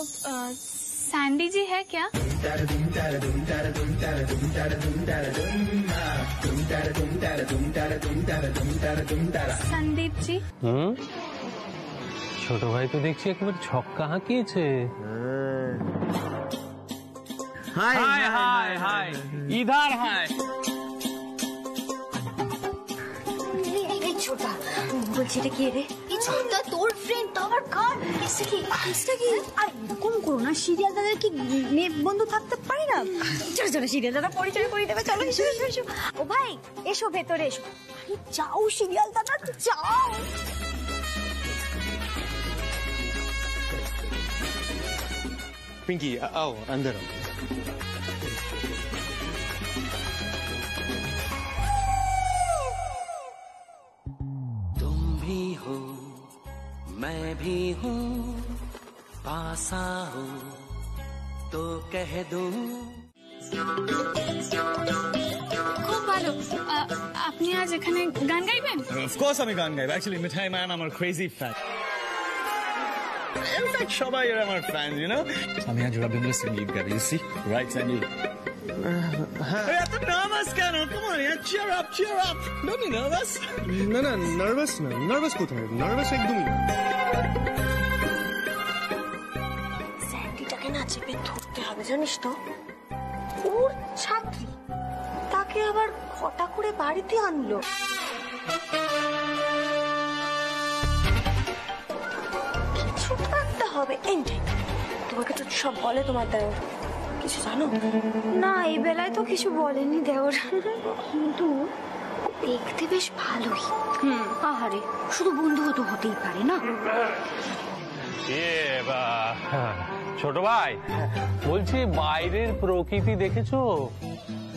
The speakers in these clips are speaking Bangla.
सैंडी जी है क्या? संदीप जी। ছোট ভাই তো দেখছি একবার ছক্কা হাঁকিয়েছে। হাই হাই হাই হাই ইধার হাই। ছোটা বলছি এটা কি রে? এই ছোটা তোর ফ্রেন্ড তো আবার কার? কেসটা কি? আর এরকম করো না, সিরিয়াল দাদার কি মেয়ে বন্ধু থাকতে পারে না? চলো চলো সিরিয়াল দাদা পরিচয় করে দেবে, চলো এসো এসো এসো। ও ভাই এসো ভেতরে এসো। আরে যাও সিরিয়াল দাদা যাও। पिंकी आओ अंदर आओ। तुम भी हो मैं भी हूँ, पास आओ तो कह दूं। খুব ভালো। আপনি আজ এখানে গান গাইবেন? Of course আমি গান গাইব। Actually মিঠাই ম্যান আমার crazy fan. In fact সবাই এরা আমার fans, you know. আমি আজ রবীন্দ্র সঙ্গীত গাইব, you see? Right, Sandy? এত নার্ভাস কেন? Come on, yeah, cheer up, cheer up. Don't be nervous. না না নার্ভাস না, নার্ভাস কোথায়? নার্ভাস একদমই না। স্যান্ডিটাকে না চেপে ধরতে হবে জানিস তো, ওর ছাত্রী, তাকে আবার ঘটা করে বাড়িতে আনলো। কিছু একটা হবে। তোমাকে তো সব বলে তোমার দেওর, কিছু জানো? না এই বেলায় তো কিছু বলেনি দেওর, কিন্তু দেখতে বেশ ভালোই। আহারে শুধু বন্ধু তো হতেই পারে না। ছোট ভাই বলছি বাইরের প্রকৃতি দেখেছো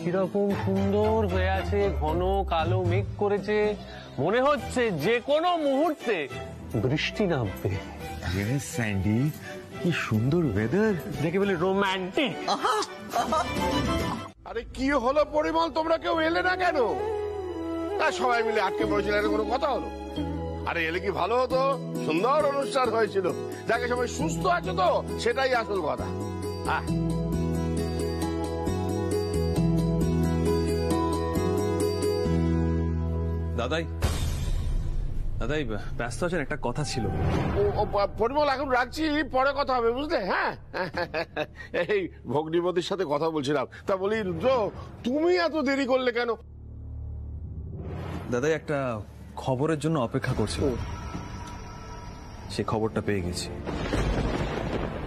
কিরকম সুন্দর হয়ে আছে, ঘন কালো মেঘ করেছে, মনে হচ্ছে যে কোনো মুহূর্তে বৃষ্টি নামবে। স্যান্ডি কি সুন্দর ওয়েদার, দেখে বলে রোমান্টিক। আরে কি হলো পরিমল, তোমরা কেউ এলে না কেন? সবাই মিলে আটকে পড়েছিল, কোনো কথা হলো? আরে এলে কি ভালো হতো, সুন্দর অনুষ্ঠান হয়েছিল। যাকে সবাই সুস্থ আছে তো সেটাই আসল কথা। দাদাই দাদাই ব্যস্ত আছেন, একটা কথা ছিল। পরিমল এখন রাখছি, পরে কথা হবে বুঝলে। হ্যাঁ এই ভগ্নিপতির সাথে কথা বলছিলাম, তা বলি রুদ্র তুমি এত দেরি করলে কেন? দাদাই একটা খবরের জন্য অপেক্ষা করছি, সেই খবরটা পেয়ে গেছি,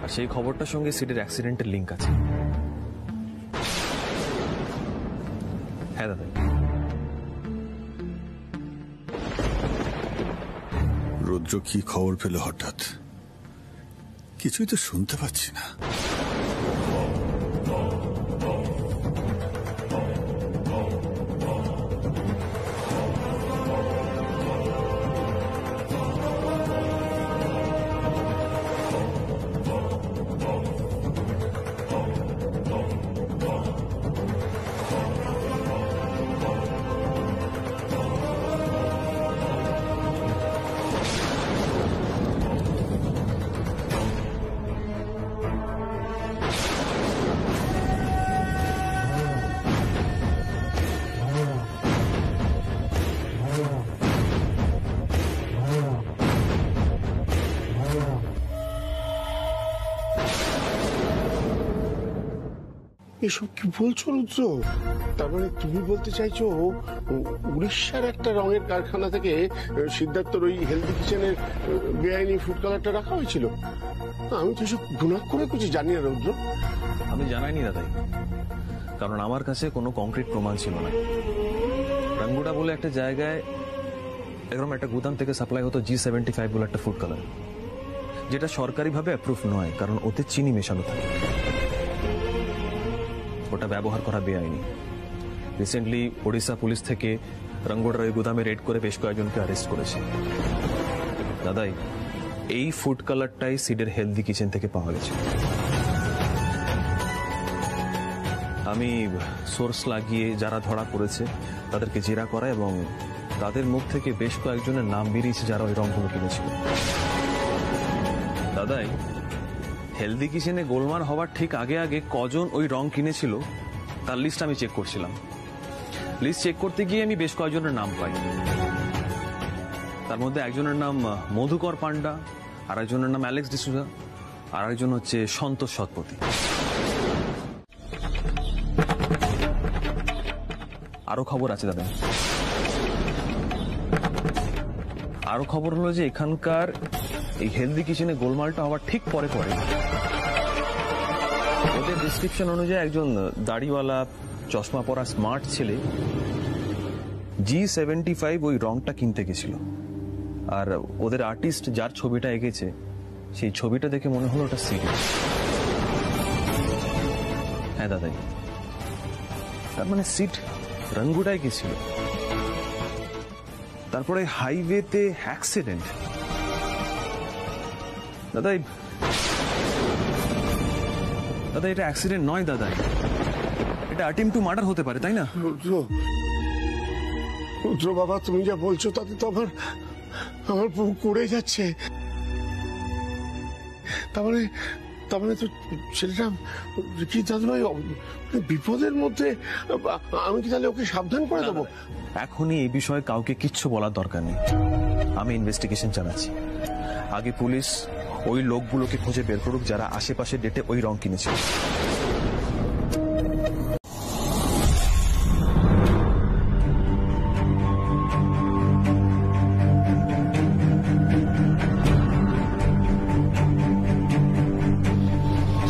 আর সেই খবরটার সঙ্গে সিডের অ্যাক্সিডেন্টের লিঙ্ক আছে। হ্যাঁ দাদাই। রুদ্র কি খবর পেল হঠাৎ? কিছুই তো শুনতে পাচ্ছি না। এসব কি বলছো রুদ্র? তার মানে তুমি বলতে চাইছো উড়িষ্যার একটা রঙের কারখানা থেকে সিদ্ধার্থর ওই হেলদি কিচেনের বেআইনি ফুড কালারটা রাখা হয়েছিল? আমি তো সব গুনাহ করে কিছু জানি না রুদ্র। আমি জানাইনি দাদাই, কারণ আমার কাছে কোনো কংক্রিট প্রমাণ ছিল না। রঙ্গুটা বলে একটা জায়গায় এরকম একটা গুদাম থেকে সাপ্লাই হতো G75 বলে একটা ফুড কালার, যেটা সরকারিভাবে অ্যাপ্রুভ নয়, কারণ ওতে চিনি মেশানো থাকে। ওটা ব্যবহার করা বেআইনি। রিসেন্টলি ওড়িশা পুলিশ থেকে রঙ্গোটার ওই গুদামে রেড করে বেশ কয়েকজনকে অ্যারেস্ট করেছে। দাদাই এই ফুড কালারটাই সিডের হেলদি কিচেন থেকে পাওয়া গেছে। আমি সোর্স লাগিয়ে যারা ধরা পড়েছে তাদেরকে জেরা করা এবং তাদের মুখ থেকে বেশ কয়েকজনের নাম বেরিয়েছে যারা ওই রঙগুলো কিনেছিল। দাদাই হেলদি কিচেনে গোলমাল হওয়ার ঠিক আগে আগে কজন ওই রং কিনেছিল তার লিস্ট আমি চেক করছিলাম। লিস্ট চেক করতে গিয়ে আমি বেশ কয়েকজনের নাম পাই। তার মধ্যে একজনের নাম মধুকর পান্ডা, আর একজনের নাম অ্যালেক্স ডিসুজা, আর একজন হচ্ছে সন্তোষ শতপথী। আরো খবর আছে দাদা, আরো খবর হলো যে এখানকার এই হেলদি কিচেনে গোলমালটা হওয়ার ঠিক পরে পরে ওদের ডিসক্রিপশন অনুযায়ী একজন দাড়িওয়ালা চশমা পরা স্মার্ট ছেলে G75 ওই রংটা কিনতে গেছিল। আর ওদের আর্টিস্ট যার ছবিটা এঁকেছে সেই ছবিটা দেখে মনে হলো ওটা সিরিয়াস। হ্যাঁ দাদাই, তার মানে সিট রঙ্গুটাই গেছিল। তারপরে হাইওয়েতে অ্যাক্সিডেন্ট। দাদা দাদা এটা অ্যাক্সিডেন্ট নয় দাদা, এটা অ্যাটেম্প্ট টু মার্ডার হতে পারে, তাই না? রুদ্র বাবা, তুমি যা বলছো তাতে তো আমার বুক করে যাচ্ছে। তার মানে তো ছেলেটা কি দাদুভাই বিপদের মধ্যে? আমি কি তাহলে ওকে সাবধান করে দেবো? এখনই এই বিষয়ে কাউকে কিচ্ছু বলার দরকার নেই। আমি ইনভেস্টিগেশন চালাচ্ছি। আগে পুলিশ ওই লোকগুলোকে খুঁজে বের করুক যারা আশেপাশে ডেটে ওই রং কিনেছিল।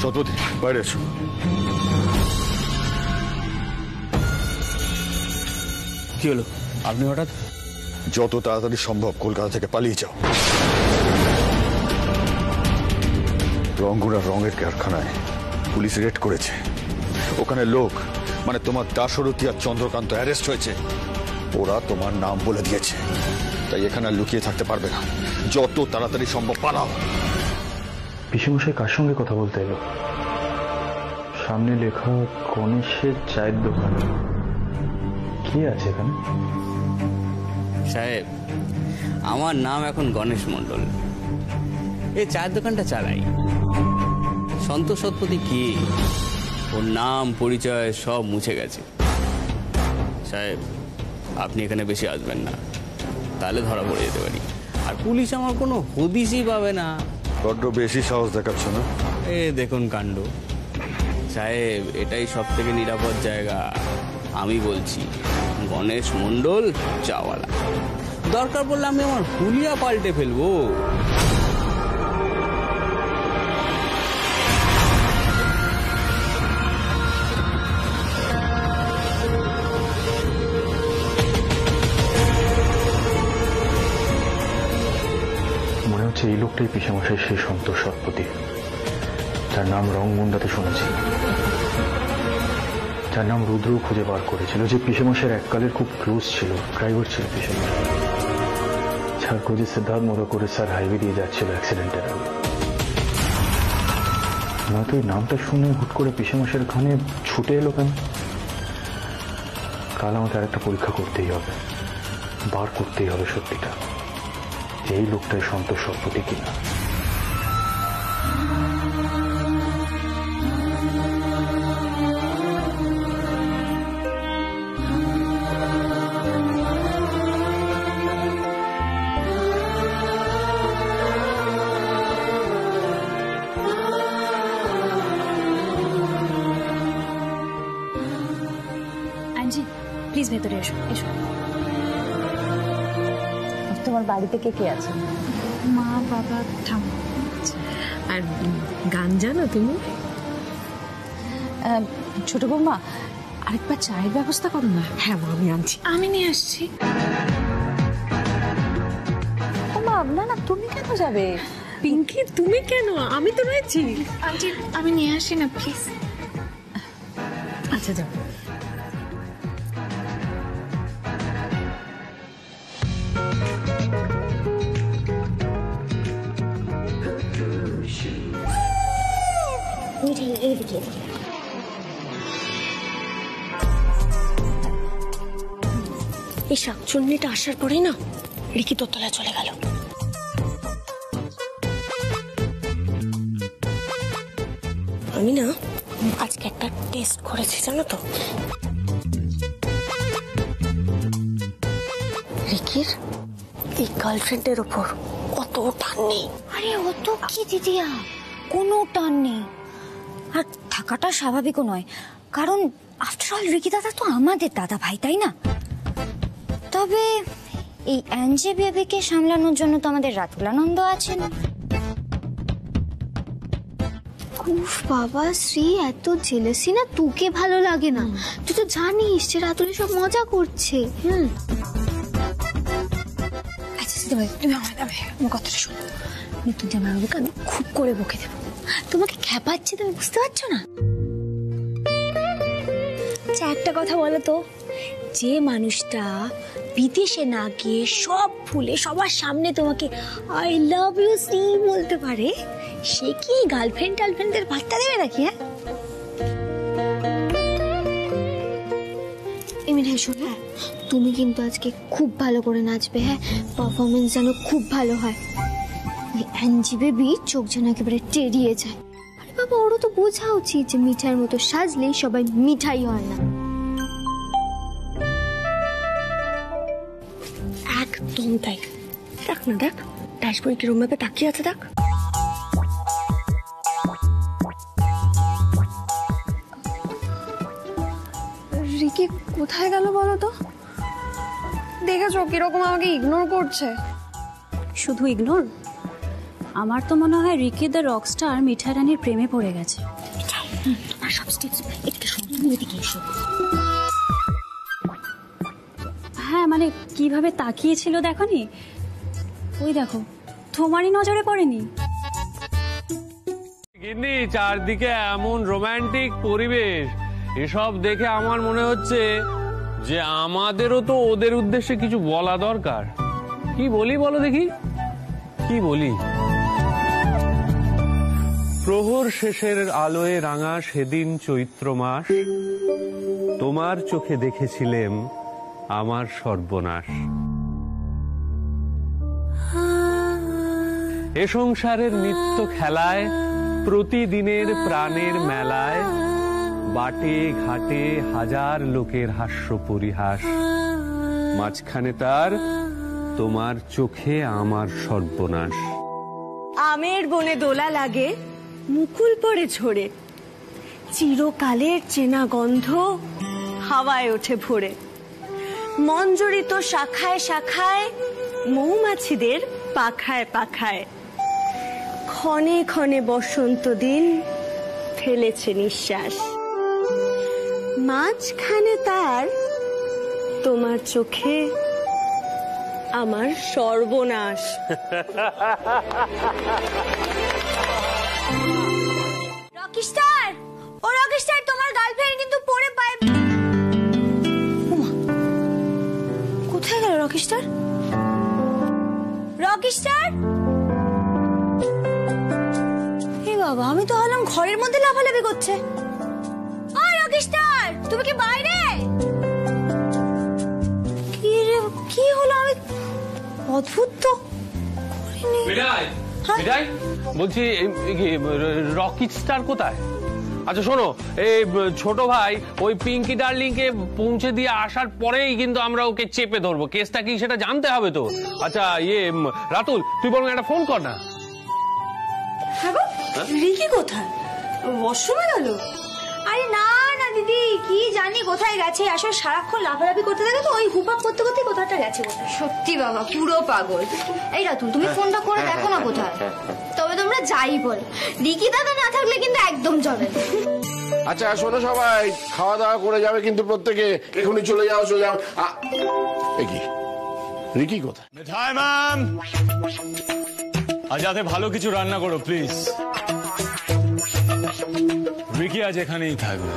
শতপথী, বাইরে এসো। কি হলো? আপনি হঠাৎ? যত তাড়াতাড়ি সম্ভব কলকাতা থেকে পালিয়ে যাও। রংগুড়ার রঙের কারখানায় পুলিশ রেড করেছে। ওখানে লোক মানে তোমার দাশরথী আর চন্দ্রকান্ত অ্যারেস্ট হয়েছে। ওরা তোমার নাম বলে দিয়েছে, তাই এখানে আর লুকিয়ে থাকতে পারবে না। যত তাড়াতাড়ি সম্ভব পালাও। পিসেমশাই কার সঙ্গে কথা বলতে এলো? সামনে লেখা গণেশের চায়ের দোকান। কি আছে এখানে? সাহেব, আমার নাম এখন গণেশ মণ্ডল। এই চায়ের দোকানটা চালাই। সন্তোষ শতপথী কি, ওর নাম পরিচয় সব মুছে গেছে। সাহেব, আপনি এখানে বেশি আসবেন না, তাহলে ধরা পড়ে যেতে পারি। আর পুলিশ আমার কোনো হদিশই পাবে না। বড্ড বেশি সাহস দেখাচ্ছ না? দেখুন কাণ্ড। সাহেব, এটাই সব থেকে নিরাপদ জায়গা। আমি বলছি, গণেশ মণ্ডল চাওয়ালা। দরকার পড়লে আমি আমার হুলিয়া পাল্টে ফেলবো। মনে হচ্ছে এই লোকটাই পিসেমশাই সেই সন্তোষ শতপথী, যার নাম রংমুন্ডাতে শুনেছি, যার নাম রুদ্র খুঁজে বার করেছিল, যে পিসেমশাইয়ের এককালের খুব ক্লোজ ছিল, ড্রাইভার ছিল পিসেমশাই, যার খোঁজে সিদ্ধার্থ মোদকরে স্যার হাইওয়ে দিয়ে যাচ্ছিল অ্যাক্সিডেন্টের আগে। নয়তো এই নামটা শুনে হুট করে পিসেমশাইয়ের খানে ছুটে এলো কেন? কাল আমাকে আরেকটা পরীক্ষা করতেই হবে, বার করতেই হবে সত্যিটা, এই লোকটাই সন্তোষ শতপথী কিনা। আঞ্জি, প্লিজ ভেতরে এসো। এসো। তোমার বাড়িতে কে কে আছে? মা, বাবা, ঠাম্মা। আর গান জানো তুমি? ছোট বৌমা, আরেকবার চায়ের ব্যবস্থা করো না। হ্যাঁ মা, আমি আনছি। আমি নিয়ে আসছি। মা, না না, তুমি কেন যাবে? পিঙ্কি, তুমি কেন? আমি তো রয়েছি। আন্টি, আমি নিয়ে আসি না প্লিজ। আচ্ছা যাও। এই শাকচুন্নিটা আসার পরে না রিকি দোতলায় চলে গেল। আমি না আজকে একটা টেস্ট করেছি জানো তো, রিকির এই গার্লফ্রেন্ডের ওপর অত টান নেই। আরে অত কি দিদিয়া, কোনো টান নেই। আর থাকাটা স্বাভাবিকও নয়, কারণ আফটার অল রিকি দাদা তো আমাদের দাদা ভাই, তাই না? তবে এই অ্যাঞ্জে বেবিকে সামলানোর জন্য তো আমাদের রাতুলানন্দ আছেন। উফ বাবা শ্রী, এত জেলেসি না তোকে ভালো লাগে না। তুই তো জানিস যে রাতুলি সব মজা করছে। আচ্ছা ভাই, তুমি আমার কথাটা শোনো। নতুন জামাই বাবুকে আমি খুব করে বকে দেবো। তোমাকে খেপাচ্ছে, তুমি বুঝতে পারছো না? আচ্ছা একটা কথা বলো তো, যে মানুষটা বিদেশে না গিয়ে সব ভুলে সবার সামনে তোমাকে আই লাভ ইউ শ্রী বলতে পারে, সে কি গার্লফ্রেন্ড টার্লফ্রেন্ডের বার্তা দেবে নাকি? হ্যাঁ এমনি শোনো, তুমি কিন্তু আজকে খুব ভালো করে নাচবে। হ্যাঁ, পারফরমেন্স যেন খুব ভালো হয়। ওই অ্যাঞ্জি বেবি চোখ যেন একেবারে টেরিয়ে যায়। আরে বাবা, ওরও তো বোঝা উচিত যে মিঠাইয়ের মতো সাজলেই সবাই মিঠাই হয় না। একদম তাই। দেখ না, দেখ ড্যাশবোর্ডে কিরম ভাবে তাকিয়ে আছে, দেখ। রিকি কোথায় গেল বলো তো? দেখেছো কিরকম আমাকে ইগনোর করছে? শুধু ইগনোর? আমার তো মনে হয় রিকি দ্য রকস্টার মিঠা রানীর প্রেমে পড়ে গেছে। আর সব স্টেপস একটু সম্পূর্ণ এদিকে এসো। হ্যাঁ মানে কিভাবে তাকিয়েছিল দেখনি? ওই দেখো, তোমারই নজরে পড়েনি? গিন্নি, চারদিকে এমন রোমান্টিক পরিবেশ, এসব দেখে আমার মনে হচ্ছে যে আমাদেরও তো ওদের উদ্দেশ্যে কিছু বলা দরকার। কি বলি বলো দেখি, কি বলি? প্রহর শেষের আলোয় রাঙা সেদিন চৈত্র মাস, তোমার চোখে দেখেছিলেম আমার সর্বনাশ। এ সংসারের নিত্য খেলায়, প্রতিদিনের প্রাণের মেলায়, বাটে ঘাটে হাজার লোকের হাস্য পরিহাস, মাঝখানে তার তোমার চোখে আমার সর্বনাশ। আমের বনে দোলা লাগে, মুকুল পড়ে ঝরে, চিরকালের চেনা গন্ধ হাওয়ায় ওঠে ভরে, মঞ্জরিত শাখায় শাখায়, মৌমাছিদের পাখায় পাখায়, ক্ষণে ক্ষণে বসন্ত দিন ফেলেছে নিঃশ্বাস, মাঝখানে তার তোমার চোখে আমার সর্বনাশ। রকিস্টার, ও রকিস্টার, তোমার গার্লফ্রেন্ড কিন্তু পড়ে পায়। কোথায় গেল রকিস্টার? রকিস্টার, হে বাবা, আমি তো হলাম ঘরের মধ্যে লাফালাফি করছে। ও রকিস্টার, তুমি কি বাইরে? কি রে, কি হলো? আমি অদ্ভুত তো করিনি। বিদায় বলছি, রকি স্টার কোথায়? আচ্ছা শোনো, এই ছোট ভাই ওই পিঙ্কি ডার্লিং কে পৌঁছে দিয়ে আসার পরেই কিন্তু আমরা ওকে চেপে ধরবো। কেসটা কি সেটা জানতে হবে তো। আচ্ছা রাতুল, তুই বরং একটা ফোন কর না। রিকি কোথায়? ওয়াশরুমে গেল? আরে না না দিদি, কি জানি কোথায় গেছে। আসলে সারাক্ষণ লাফালাফি করতে থাকে তো, ওই হুপাপ করতে করতে কোথাটা গেছে। সত্যি বাবা, পুরো পাগল। এই রাতুল, তুমি ফোনটা করে দেখো না কোথায়। তবে তোমরা যাই বল, রিকি দাদা না থাকলে কিন্তু একদম চলে। আচ্ছা শোনো সবাই, খাওয়া দাওয়া করে যাবে কিন্তু প্রত্যেকে। এখনই চলে যাও, চলে যাও। কি রিকি কোথায়? মিঠাই ম্যাম, আজ রাতে ভালো কিছু রান্না করো প্লিজ। রিকি আজ এখানেই থাকবে।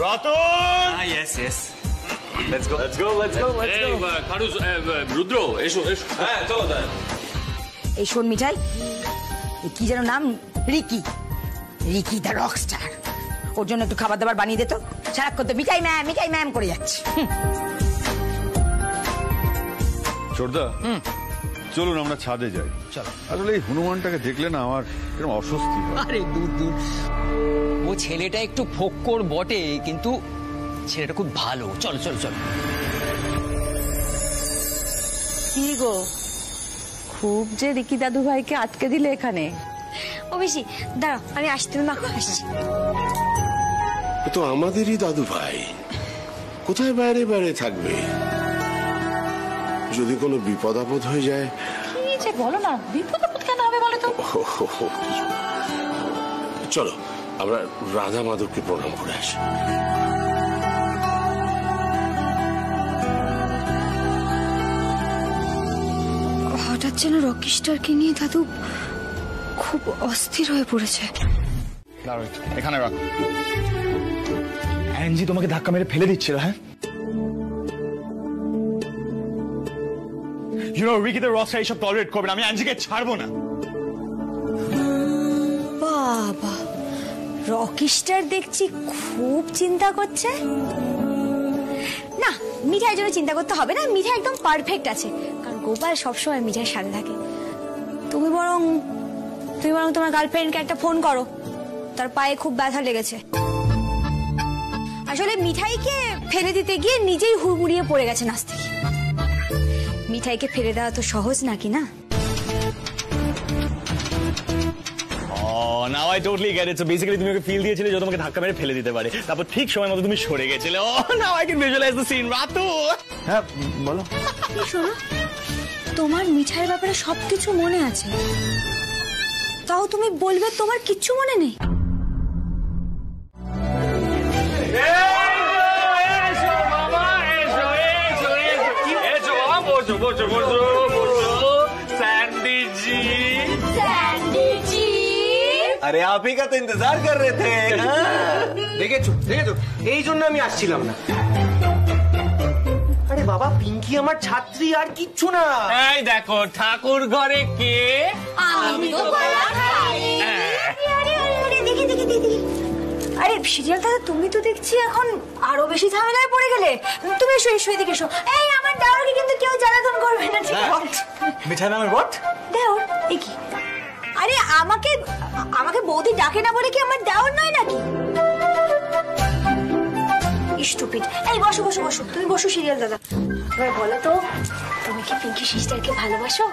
Ratan! Yes, yes. Let's go. Let's go, let's go, let's go. রুদ্র, এসো এসো। হ্যাঁ চলো তাই। এই শোন মিঠাই, কি যেন নাম? রিকি। Ricky the rockstar. ওর জন্য একটু খাবার দাবার বানিয়ে দিত। সারাক্ষণ তো মিঠাই ম্যাম করে যাচ্ছে। চোরদা, চলুন আমরা ছাদে যাই। চলো। আসলে এই হনুমানটাকে দেখলে না আমার কিরকম অস্বস্তি হয়। আরে দূর দূর, ও ছেলেটা একটু ফোক্কর বটে, কিন্তু ছেলেটা খুব ভালো। চলো চলো চলো। কি গো, খুব যে রিকি দাদু ভাইকে আটকে দিলে এখানে। ও বেশি দাঁড়াও, আমি আসছি, তুমি মাখো, আসছি। তো আমাদেরই দাদু ভাই, কোথায় বাইরে বাইরে থাকবে? যদি কোনো বিপদ আপদ হয়ে যায়। কি যে বলো না, বিপদ আপদ কেন হবে বলো তো? চলো আমরা রাধা মাধবকে প্রণাম করে আসি। হঠাৎ যেন রকি স্টারকে নিয়ে দাদু খুব অস্থির হয়ে পড়েছে। এখানে রাখো। অ্যাঞ্জি তোমাকে ধাক্কা মেরে ফেলে দিচ্ছিল, হ্যাঁ? You know Ricky the rockstar এইসব টলারেট করবে না। আমি অ্যাঞ্জিকে ছাড়বো না। বাবা, রকি স্টার দেখছি খুব চিন্তা করছে। না, মিঠাইয়ের জন্য চিন্তা করতে হবে না, মিঠাই একদম পারফেক্ট আছে, কারণ গোপাল সবসময় মিঠাইয়ের সাথে থাকে। তুমি বরং তোমার গার্লফ্রেন্ডকে একটা ফোন করো, তার পায়ে খুব ব্যথা লেগেছে। আসলে মিঠাইকে ফেলে দিতে গিয়ে নিজেই হুড়মুড়িয়ে পড়ে গেছে নাচ থেকে। মিঠাইকে ফেলে দেওয়া তো সহজ নাকি না? Now I totally get it. So basically তুমি ওকে ফিল দিয়েছিলে যে তোমাকে ধাক্কা মেরে ফেলে দিতে পারে, তারপর ঠিক সময় মতো তুমি সরে গেছিলে। Oh now I can visualise the scene. Ratu, হ্যাঁ বলো। শোনো, তোমার মিঠাইয়ের ব্যাপারে সবকিছু মনে আছে, তাও তুমি বলবে তোমার কিচ্ছু মনে নেই? আরে আপনি কা তো ইন্তজার কর রহে থে। দেখেছো দেখেছো, এই জন্য আমি আসছিলাম না। আরে বাবা, পিঙ্কি আমার ছাত্রী, আর কিচ্ছু না। এই দেখো ঠাকুর ঘরে কে? আমি তো কলা খাই। দেখি দেখি দেখি। আরে সিরিয়াল দাদা, তুমি তো দেখছি এখন আরো বেশি ঝামেলায় পড়ে গেলে। তুমি এসো এসো, এদিকে এসো। এই আমার দেওরকে কিন্তু কেউ জ্বালাতন করবে না, ঠিক আছে? মিঠাই নামের বট দেওর? এ কি? আরে আমাকে বৌদি ডাকে না বলে কি আমার দেওর নয় নাকি? স্টুপিড। এই বসো বসো বসো, তুমি বসো সিরিয়াল দাদা। এবার বলো তো, তুমি কি পিঙ্কি সিস্টারকে ভালোবাসো?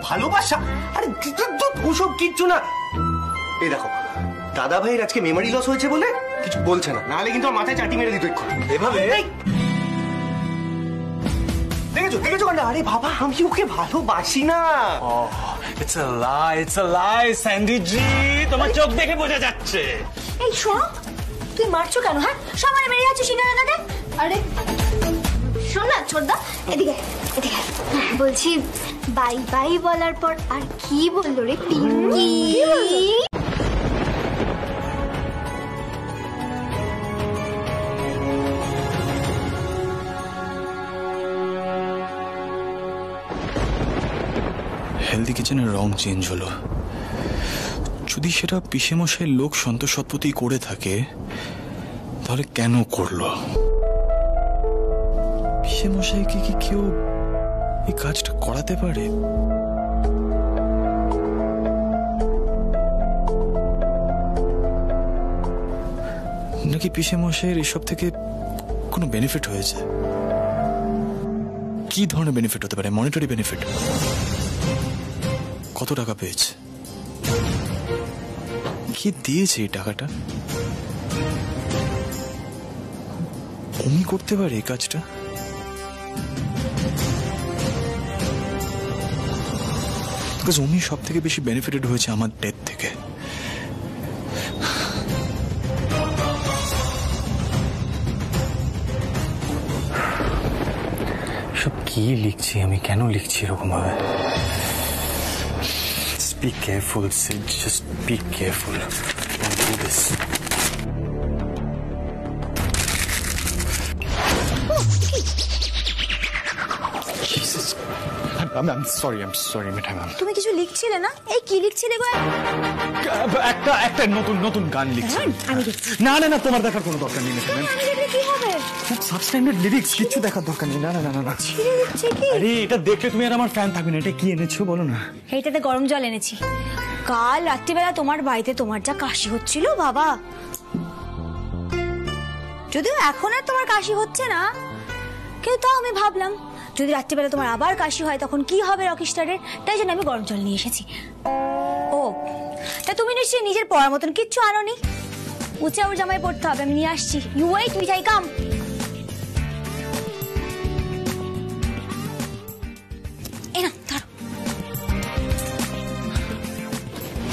ভালোবাসা? আরে ওসব কিচ্ছু না। এই দেখো, দাদা ভাইয়ের আজকে মেমোরি লস হয়েছে বলে কিছু বলছে না, নাহলে কিন্তু আমার মাথায় চাটি মেরে দিত এভাবে। দেখেছো দেখেছো না? আরে বাবা, আমি ওকে ভালোবাসি না। It's a lie, it's a lie Sandy ji, তোমার চোখ দেখে বোঝা যাচ্ছে। এই শোনো, তুই মারছো কেন? হ্যাঁ, সবাই মেরে যাচ্ছে সিরিয়াল দাদাকে। আরে শোন না ছোটদা, এদিকে এদিকে। বলছি বাই বাই বলার পর আর কি বললো রে পিঙ্কি? হেলদি কিচেনের রং চেঞ্জ হলো। যদি সেটা পিসেমশাই লোক সন্তোষ সৎপতি করে থাকে, তাহলে কেন করলো? পিসেমশাইকে কি কেউ এই কাজটা করাতে পারে? নাকি পিসেমশাইয়ের এসব থেকে কোনো বেনিফিট হয়েছে? কি ধরনের বেনিফিট হতে পারে? Monetary benefit? কত টাকা পেয়েছে? কি দিয়েছে এই টাকাটা? উনি করতে পারে এই কাজটা? উনি সব থেকে বেশি বেনিফিটেড হয়েছে আমার ডেথ থেকে। সব কি লিখছি আমি? কেন লিখছি এরকম ভাবে? Be careful, Sid. Just be careful. Don't do this. Jesus. I am sorry Mithai ma'am. তুমি কিছু লিখছিলে না? এই কি লিখছিলে গো? একটা নতুন গান লিখছি। আমি দেখছি। না তোমার দেখার কোনো দরকার নেই মিঠাই ম্যাম। আমি দেখলে কি হবে? খুব সাবস্ট্যান্ডার্ড লিরিক্স, কিছু দেখার দরকার নেই। না ছিঁড়ে দিচ্ছে কি? আরে এটা দেখলে তুমি আর আমার ফ্যান থাকবে না। এটা কি এনেছো বলো না? এইটাতে গরম জল এনেছি। কাল রাত্রিবেলা তোমার বাড়িতে তোমার যা কাশি হচ্ছিল বাবা, যদিও এখন আর তোমার কাশি হচ্ছে না, কিন্তু তাও আমি ভাবলাম যদি রাত্রিবেলা তোমার আবার কাশি হয় তখন কি হবে রকিস্টারের, তাই জন্য আমি গরম জল নিয়ে এসেছি। ও তা তুমি নিশ্চয়ই নিজের পড়ার মতন কিচ্ছু আনোনি? উঁচে ওর জামাই পড়তে হবে, আমি নিয়ে আসছি। You wait Mithai, come.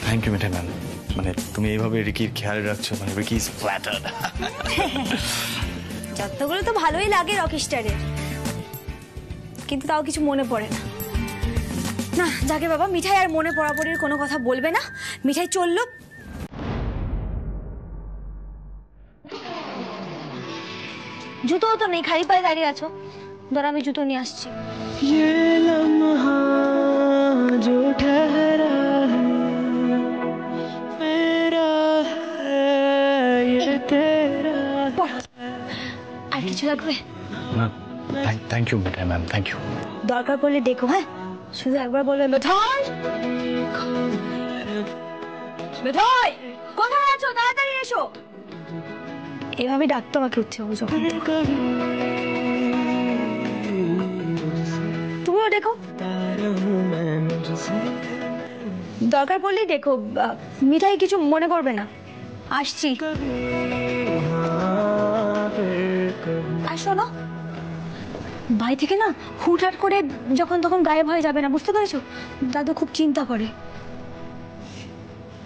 Thank you Mithai ma'am. মানে তুমি এইভাবে রিকির খেয়াল রাখছো, মানে রিকি ইজ ফ্ল্যাটার্ড। যত্নগুলো তো ভালোই লাগে রকিস্টারের, কিন্তু তাও কিছু মনে পড়ে না। না যাকে বাবা, মিঠাই আর মনে পড়াপড়ির কোনো কথা বলবে না। মিঠাই চললো। জুতো তো নেই, খালি পায়ে দাঁড়িয়ে আছো। ধর আমি জুতো নিয়ে আসছি। আর কিছু লাগবে? Thank you Mithai ma'am, thank you. দরকার পড়লে ডেকো, হ্যাঁ? শুধু একবার বলবে মিঠাই, মিঠাই কোথায় আছো, তাড়াতাড়ি এসো। এভাবে ডাকতো আমাকে উঠছে যখন। তুমিও দেখো, দরকার পড়লেই দেখো। মিঠাই কিছু মনে করবে না, আসছি। আর শোনো, বাড়ি থেকে না হুটহাট করে যখন তখন গায়েব হয়ে যাবে না, বুঝতে পেরেছো? দাদু খুব চিন্তা করে।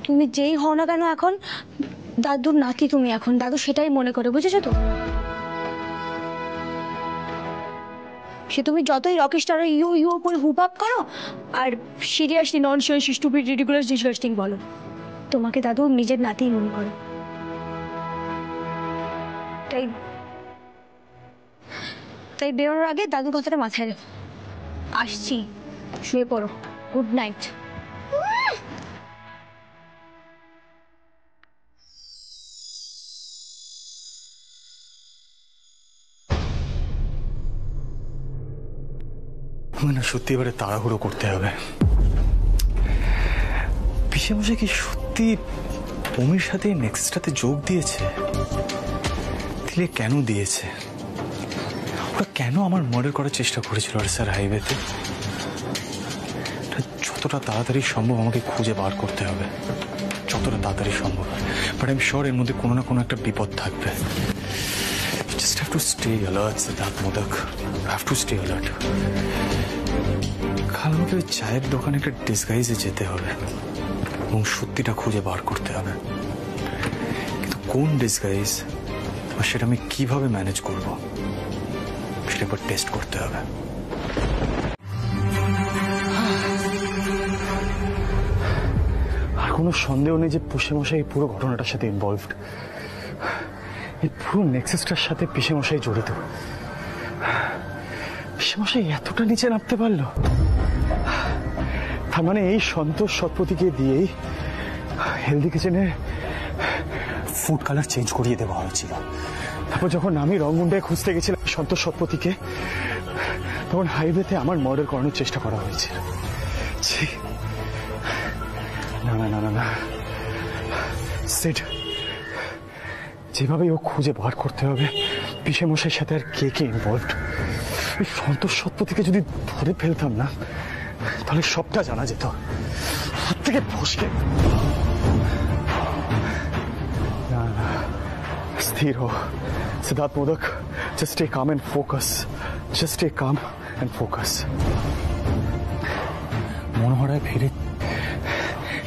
তুমি যেই হও না কেন এখন দাদুর নাতি তুমি, এখন দাদু সেটাই মনে করে, বুঝেছো তো? সে তুমি যতই রকিস্টার ইউ করে হুপ আপ করো আর seriously nonsense stupid ridiculous disgusting বলো, তোমাকে দাদু নিজের নাতি মনে করে। তাই বেরোনোর আগে দাদুর কথাটা মাথায় রেখো। আসছি, শুয়ে পড়ো। Good night. মানে সত্যি এবারে তাড়াহুড়ো করতে হবে। পিসেমশাই কি সত্যি বমির সাথে নেক্সটটাতে যোগ দিয়েছে? দিলে কেন দিয়েছে? ওরা কেন আমার মার্ডার করার চেষ্টা করেছিল আর স্যার হাইওয়েতে? যতটা তাড়াতাড়ি সম্ভব আমাকে খুঁজে বার করতে হবে, যতটা তাড়াতাড়ি সম্ভব। বাট আই এম শিওর এর মধ্যে কোনো না কোনো একটা বিপদ থাকবে। Just have to stay alert, Siddharth Modak. I have to stay alert. কাল আমাকে ওই চায়ের দোকানে একটা ডিসগাইজে যেতে হবে এবং সত্যিটা খুঁজে বার করতে হবে। কিন্তু কোন ডিসগাইজ আর সেটা আমি কিভাবে ম্যানেজ করব সেটা একবার টেস্ট করতে হবে। আর কোনো সন্দেহ নেই যে পিসেমশাই এই পুরো ঘটনাটার সাথে ইনভলভড। এই পুরো নেক্সাসটার সাথে পিসেমশাই জড়িত। পিসেমশাই এতটা নিচে নামতে পারলো? তার মানে এই সন্তোষ সৎপতিকে দিয়েই হেলদি কিচেনের ফুড কালার চেঞ্জ করিয়ে দেওয়া হয়েছিল। তারপর যখন আমি রংগুন্ডায় খুঁজতে গেছিলাম সন্তোষ সৎপতিকে, তখন হাইওয়েতে আমার মার্ডার করানোর চেষ্টা করা হয়েছিল। না না না না না, সিড, যেভাবেই ও খুঁজে বার করতে হবে পিসেমশাইয়ের সাথে আর কে কে ইনভলভড। ওই সন্তোষ সৎপতিকে যদি ধরে ফেলতাম না তাহলে সবটা জানা যেত। হাত থেকে ফসকে। না না, স্থির হো Siddharth Modak. Just stay calm and focus, just stay calm and focus. মনোহরায় ফিরে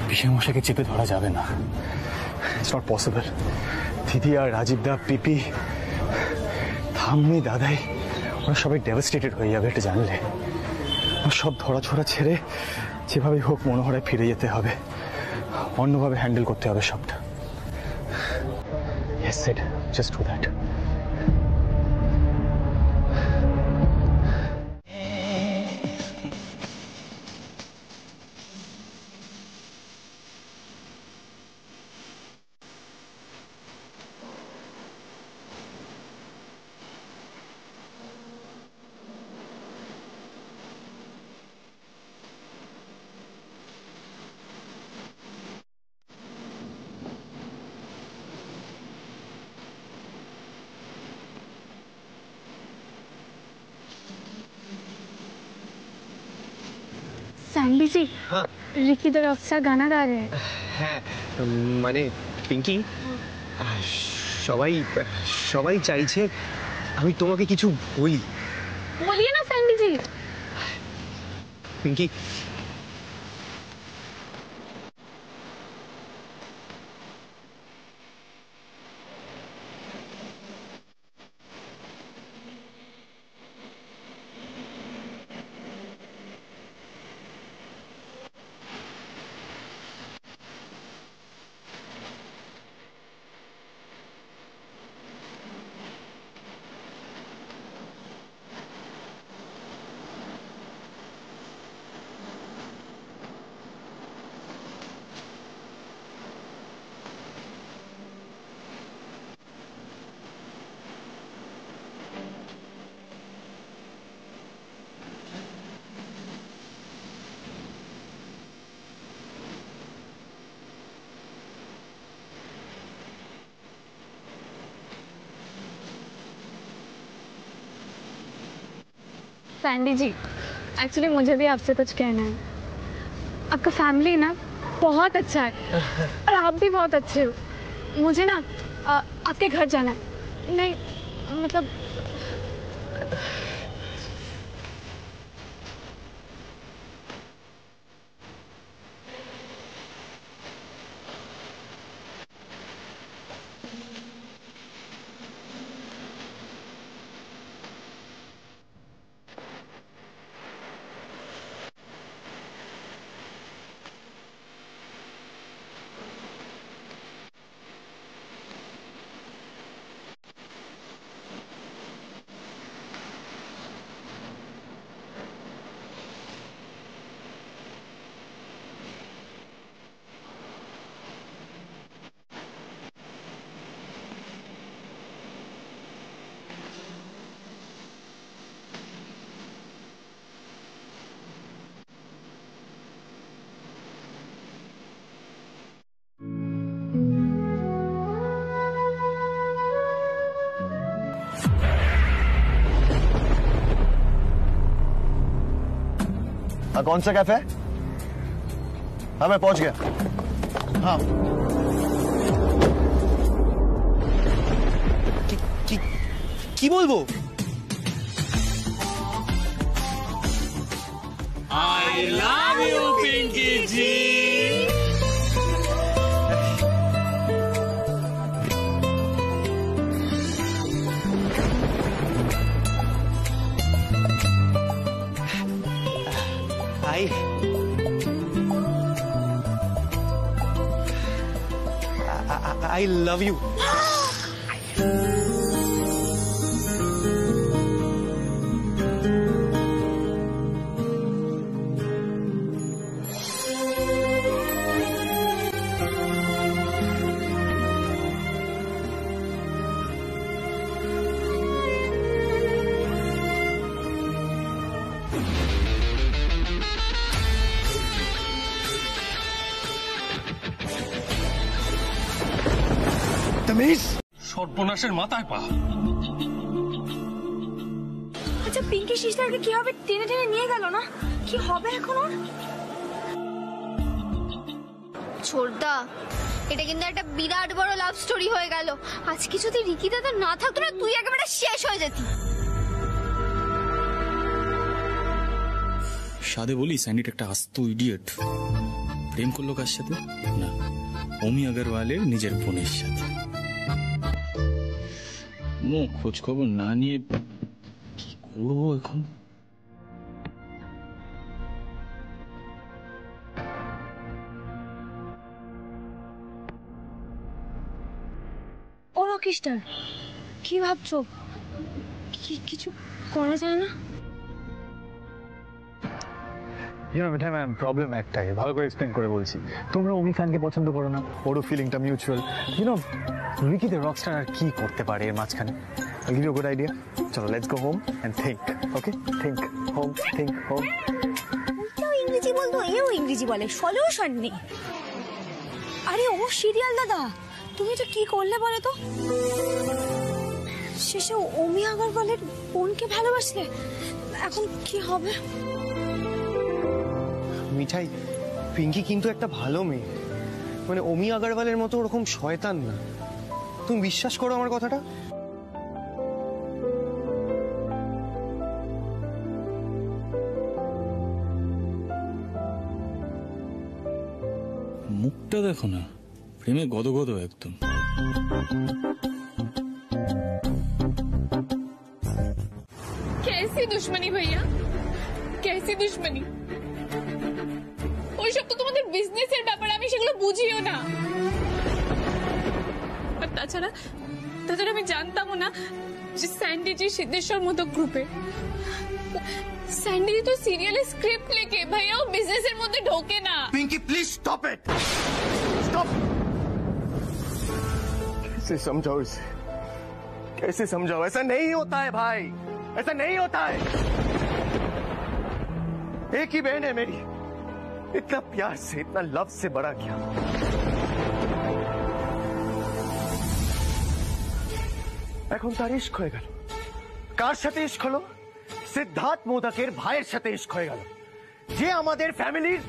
পিসেমশাইকে চেপে ধরা যাবে না। It's not possible. দিদি আর রাজীব দা, পিপি, থাম্মি, দাদাই, ওরা সবাই ডেভাস্টেটেড হয়ে যাবে এটা জানলে। সব ধরাছোড়া ছেড়ে যেভাবে হোক মনোহরায় ফিরে যেতে হবে, অন্যভাবে হ্যান্ডেল করতে হবে সবটা। Yes, Sid, just do that. Sandy ji Ricky the rockstar गाना गा रहे हैं। হ্যাঁ মানে পিঙ্কি সবাই সবাই চাইছে আমি তোমাকে কিছু বলি। बोलिए ना सैंडी जी। পিঙ্কি सैंडी जी एक्चुअली मुझे भी आपसे कुछ कहना है। आपका फैमिली ना बहुत अच्छा है और आप भी बहुत अच्छे हो। मुझे ना आपके घर जाना है। नहीं मतलब कौन सा कैफे? हाँ मैं पहुंच गया। हाँ কি বলবো? I love you, Pinky ji. I love you. সর্বনাশের মাথায় পা। আচ্ছা পিঙ্কি সিস্টারকে কি হবে? টেনে টেনে নিয়ে গেল না? কি হবে এখন ওর? ছোটদা এটা কিন্তু একটা বিরাট বড় লাভ স্টোরি হয়ে গেল। আজকে যদি রিকি দাদা না থাকতো না তুই একেবারে শেষ হয়ে যেতি। সাদে বলি স্যান্ডিটা একটা আস্ত ইডিয়েট। প্রেম করলো কার সাথে? না, অমি আগরওয়ালের নিজের বোনের সাথে। কোনো খোঁজ খবর না নিয়ে কি করবো এখন? ও রকিস্টার কি ভাবছো? কিছু করা যায় না? ম্যাম প্রবলেম একটাই, ভালো করে এক্সপ্লেন করে বলছি। তোমরা অমি খানকে পছন্দ করো না, ওরও ফিলিংটা মিউচুয়াল। রিকি দ্য রকস্টার আর কি করতে পারে এর মাঝখানে? I'll give you a good idea. চলো let's go home and think. Okay, think home, think home. ওইটাও ইংরেজি বলতো, এও ইংরেজি বলে, সলিউশন নেই। আরে ও সিরিয়াল দাদা, তুমি তো কি করলে বলো তো? শেষে অমি আগরওয়ালের বোনকে ভালোবাসলে, এখন কি হবে? মিঠাই, পিঙ্কি কিন্তু একটা ভালো মেয়ে, মানে অমি আগরওয়ালের মতো ওরকম শয়তান না। তুমি বিশ্বাস করো আমার কথাটা? মুখটা দেখো না, প্রেমে গদগদ একদম। कैसी दुश्मनी भैया, कैसी दुश्मनी? ওইসব তো তোমাদের বিজনেসের ব্যাপার, আমি সেগুলো বুঝিও না। আর তাছাড়া আমি জানতামও না যে স্যান্ডিজি সিদ্ধেশ্বর মতো গ্রুপে। স্যান্ডিজি তো সিরিয়ালের স্ক্রিপ্ট লেখে, ভাইয়া ও বিজনেসের মধ্যে ঢোকে না। Pinky please stop it, stop. कैसे समझाओ इसे, कैसे समझाओ? ऐसा नहीं होता है भाई, ऐसा नहीं होता है। एक ही बहन है मेरी, इतना प्यार से, इतना लव से बड़ा किया। এখন তার ইশক হয়ে গেল। কার সাথে ইশক হলো? সিদ্ধার্থ মোদকের ভাইয়ের সাথে ইশক হয়ে গেল, যে আমাদের ফ্যামিলির।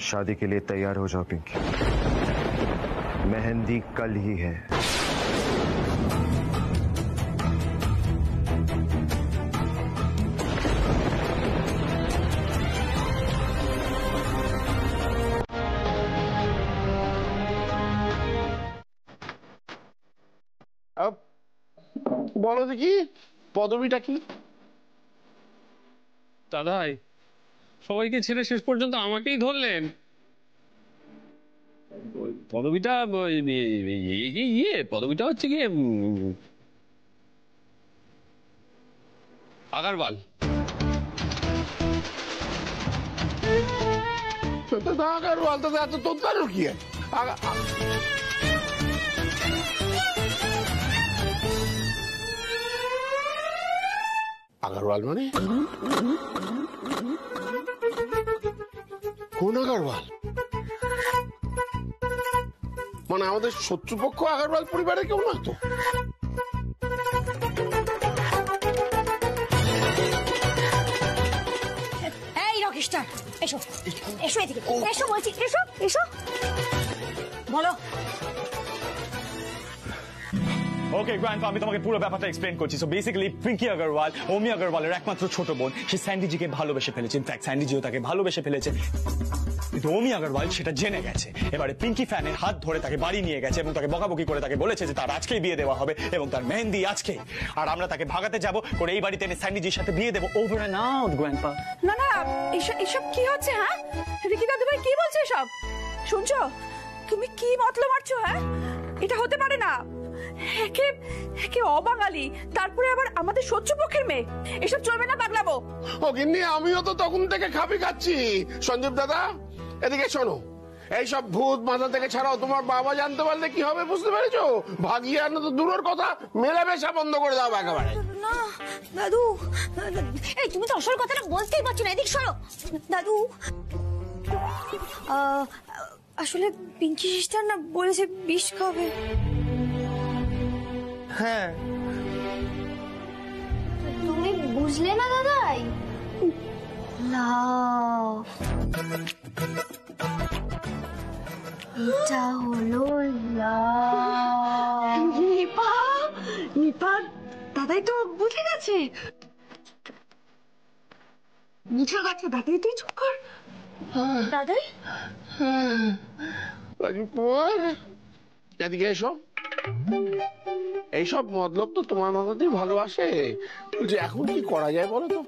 शादी के लिए तैयार हो जाओ पिंकी, मेहंदी कल ही है। বলো দেখি পদবিটা কি? দাদাই, সবাইকে ছেড়ে শেষ পর্যন্ত আমাকেই ধরলেন। পদবিটা পদবিটা হচ্ছে কি আগরওয়াল। আগরওয়াল তো এত তোর কারো কি আছে? আগরওয়াল মানে কোন আগরওয়াল? মানে আমাদের শত্রুপক্ষ আগরওয়াল পরিবারের কেউ না তো? এই রকিস্টার, এসো এসো এদিকে, এসো বলছি, এসো এসো, বলো। ওকে গ্র্যান্ডপা, আমি তোমাকে পুরো ব্যাপারটা এক্সপ্লেন করছি। সো বেসিক্যালি পিঙ্কি আগরওয়াল অমি আগরওয়ালের একমাত্র ছোট বোন। সে স্যান্ডিজিকে ভালোবেসে ফেলেছে, ইনফ্যাক্ট স্যান্ডিজিও তাকে ভালোবেসে ফেলেছে, কিন্তু অমি আগরওয়াল সেটা জেনে গেছে। এবারে পিঙ্কি ফ্যানের হাত ধরে তাকে বাড়ি নিয়ে গেছে এবং তাকে বকাবকি করে তাকে বলেছে যে তার আজকেই বিয়ে দেওয়া হবে এবং তার মেহেন্দি আজকে, আর আমরা তাকে ভাগাতে যাব করে এই বাড়িতে এনে স্যান্ডিজির সাথে বিয়ে দেবো। Over and out grandpa. না না, এসব কি হচ্ছে? হ্যাঁ রিকি দাদু ভাই কি বলছে এসব? শুনছো? তুমি কি মতলব মারছো? হ্যাঁ এটা হতে পারে না। একে অবাঙালি, তারপরে আবার আমাদের শত্রুপক্ষের মেয়ে, এসব চলবে না পাগলাবো। ও গিন্নি, আমিও তো তখন থেকে খাবি খাচ্ছি। সঞ্জীব দাদা এদিকে শোনো, এইসব ভূত মাথা থেকে ছাড়াও। তোমার বাবা জানতে পারলে কি হবে বুঝতে পেরেছো? ভাগিয়ে আনো তো দূরের কথা, মেলামেশা বন্ধ করে দাও একেবারে। না দাদু, এই তুমি তো আসল কথাটা বলতেই পারছো না, এদিক সরো। দাদু আসলে পিঙ্কি সিস্টার না বলেছে বিষ খাবে। হ্যাঁ, তুমি বুঝলে না দাদাই? লাও, এটা হলো লাও। নিপা দাদাই তো বুঝে গেছে। মিঠা গাছে দাদাই, তুই চুপ কর। দাদাই এদিকে এসো। এইসব মতলব তো তোমার মাথাতেই ভালো আসে। বলছি এখন কি করা যায় বলো তো?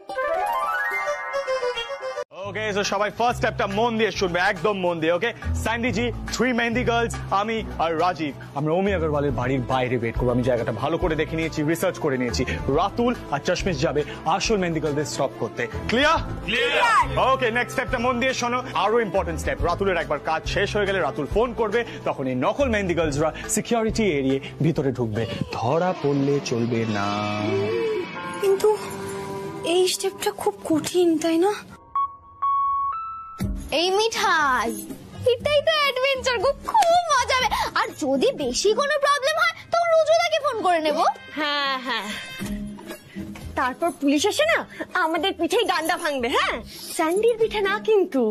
ওকে, সো সবাই ফার্স্ট স্টেপটা মন দিয়ে শুনবে, একদম মন দিয়ে। ওকে, স্যান্ডিজি, 3 মেহেন্দি গার্লস, আমি আর রাজীব, আমরা অমি আগরওয়ালের বাড়ির বাইরে ওয়েট করবো। আমি জায়গাটা ভালো করে দেখে নিয়েছি, রিসার্চ করে নিয়েছি। রাতুল আর চশমিশ যাবে আসল মেহেন্দি গার্লদের স্টপ করতে। ক্লিয়ার? ওকে, নেক্সট স্টেপটা মন দিয়ে শোনো, আরো ইম্পর্টেন্ট স্টেপ। রাতুলের একবার কাজ শেষ হয়ে গেলে রাতুল ফোন করবে, তখন এই নকল মেহেন্দি গার্লসরা সিকিউরিটি এরিয়ে ভিতরে ঢুকবে। ধরা পড়লে চলবে না। কিন্তু এই স্টেপটা খুব কঠিন, তাই না? এই মিঠাই, এটাই তো অ্যাডভেঞ্চার গো, খুব মজা হবে। আর যদি বেশি কোনো প্রবলেম হয় তখন রুজুদাকে ফোন করে নেব। হ্যাঁ হ্যাঁ, তারপর পুলিশ এসে না আমাদের পিঠেই ডান্ডা ভাঙবে। হ্যাঁ, স্যান্ডির পিঠে না কিন্তু।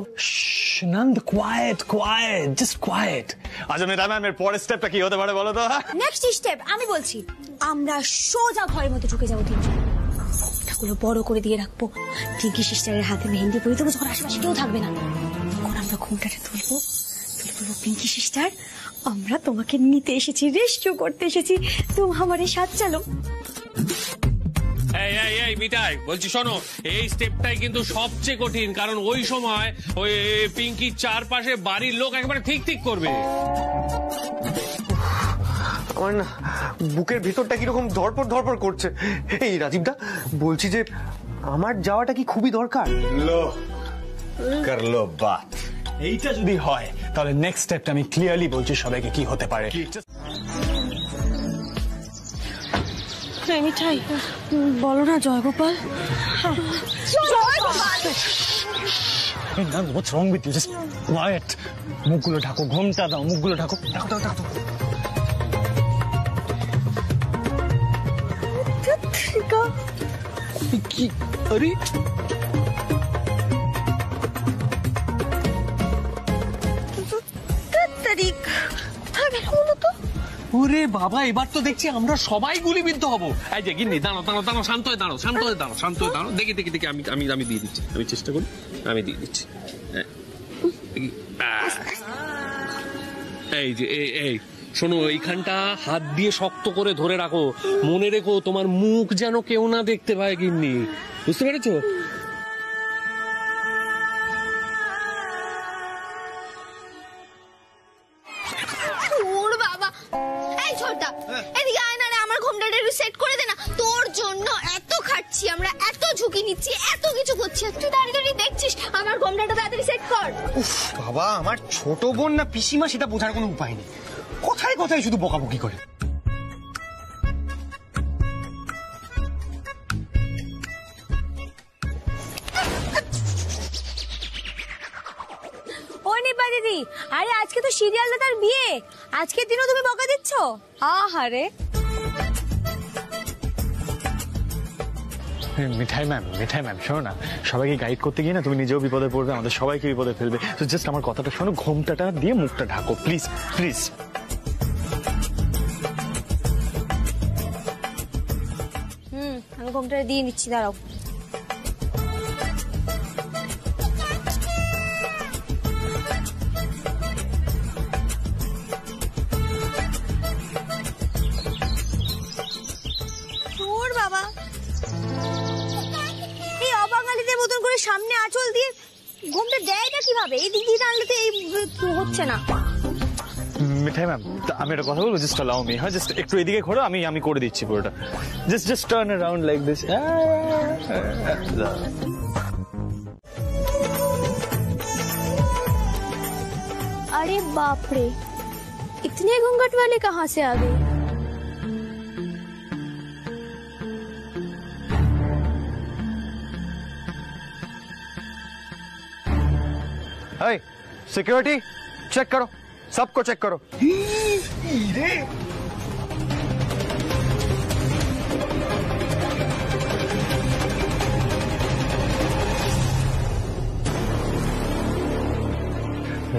Nanda, quiet quiet, just quiet. আচ্ছা মেয়েটা ম্যাম, এর পরের স্টেপটা কি হতে পারে বলো তো? নেক্সট স্টেপ আমি বলছি, আমরা সোজা ঘরের মধ্যে ঢুকে যাবো। ঘোমটাগুলো বড় করে দিয়ে রাখবো, পিঙ্কি সিস্টারের হাতে মেহেন্দি পরিয়ে দেবো, যখন আশেপাশে কেউ থাকবে না। তখন আমরা ঘোমটাটা তুলবো, বলবো পিঙ্কি সিস্টার আমরা তোমাকে নিতে এসেছি, রেস্কিউ করতে এসেছি, তুমি আমারে সাথ চালো। এই এই এই মিঠাই বলছি শোনো, এই স্টেপটাই কিন্তু সবচেয়ে কঠিন, কারণ ওই সময় ওই পিঙ্কির চারপাশে বাড়ির লোক একেবারে ঠিক ঠিক করবে। আমার না বুকের ভিতরটা কিরকম ধরপড় ধরপড় করছে। এই রাজীবদা, বলছি যে আমার যাওয়াটা কি খুবই দরকার? লো কর লো বাত। এইটা যদি হয় তাহলে নেক্সট স্টেপটা আমি ক্লিয়ারলি বলছি সবাইকে কি হতে পারে। মিঠাই বলো না Joygopal. What's wrong with you? Just quiet. মুখগুলো ঢাকো, ঘোমটা দাও, মুখগুলো ঢাকো। ঢাকো ঢাকো ঢাকো। কি? আরে ওরে বাবা, এবার তো দেখছি আমরা সবাই গুলিবিদ্ধ হবো। এই যে গিন্নি, দাঁড়াও দাঁড়াও দাঁড়াও, শান্ত হয়ে দাঁড়াও, শান্ত হয়ে দাঁড়াও, শান্ত হয়ে দাঁড়াও। দেখি দেখি দেখি, আমি আমি আমি দিয়ে দিচ্ছি, আমি চেষ্টা করি, আমি দিয়ে দিচ্ছি। এই যে এই শোনো, এইখানটা হাত দিয়ে শক্ত করে ধরে রাখো, মনে রেখো তোমার মুখ যেন কেউ না দেখতে পায় গিন্নি, বুঝতে পেরেছো? এদিকে আয় না রে, আমার ঘোমটাটা একটু সেট করে দে না। তোর জন্য এত খাটছি আমরা, এত ঝুঁকি নিচ্ছি, এত কিছু করছি, তুই দাঁড়িয়ে দাঁড়িয়ে দেখছিস। আমার ঘোমটাটা তাড়াতাড়ি সেট কর। উফ বাবা, আমার ছোট বোন না পিসিমা সেটা বোঝার কোনো উপায় নেই, কথায় কথায় শুধু বকাবকি করে। ওই নিপা দিদি, আরে আজকে তো সিরিয়াল দাদার বিয়ে, আজকের দিনও তুমি বকা দিচ্ছ? আহারে মিঠাই ম্যাম শোনো না, সবাইকে গাইড করতে গিয়ে না তুমি নিজেও বিপদে পড়বে, আমাদের সবাইকে বিপদে ফেলবে। তো জাস্ট আমার কথাটা শোনো, ঘোমটাটা দিয়ে মুখটা ঢাকো প্লিজ প্লিজ। আমি ঘোমটাটা দিয়ে নিচ্ছি, দাঁড়াও। বাবা, এই অবাঙালিদের মতন করে সামনে আঁচল দিয়ে ঘোমটা দেয়টা কিভাবে? এই দিক দিয়ে টানলে তো এই হচ্ছে না। মিঠাই ম্যাম, আমি একটা কথা বলবো, জাস্ট অ্যালাউ মি। হ্যাঁ, জাস্ট একটু এদিকে ঘোরো, আমি করে দিচ্ছি পুরোটা। Just turn around like this. अरे बाप रे, इतने घूंघट वाले कहाँ से आ गए? सिक्योरिटी चेक करो, सबको चेक करो।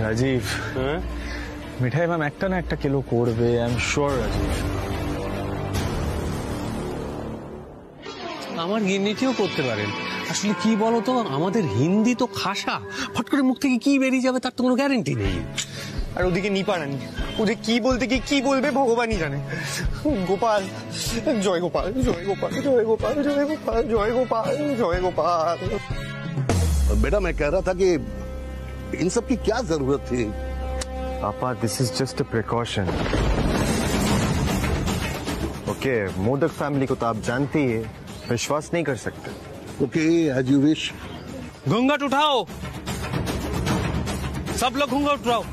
রাজীব, মিঠাই ম্যাম একটা না একটা কিলো করবে, আই এম শিওর। রাজীব, আমার গিন্নিটিও করতে পারেন। আসলে কি বলতো, আমাদের হিন্দি তো খাসা, ফট করে মুখ থেকে কি বেরিয়ে যাবে তার তো কোনো গ্যারেন্টি নেই। আর ওদিকে নিপারানি, ওদের কি বলতে কি বলবে ভগবানই জানে। গোপাল, জয় গোপাল, জয় গোপাল, জয় গোপাল, জয় গোপাল, জয় গোপাল, জয় গোপাল। बेटा मैं कह रहा था कि इन सब की क्या जरूरत थी? पापा, this is just a precaution. Okay, modak family को तो आप जानते ही है, विश्वास नहीं कर सकते। Okay, as you wish. घूंघट उठाओ, सब लोग घूंघट उठाओ।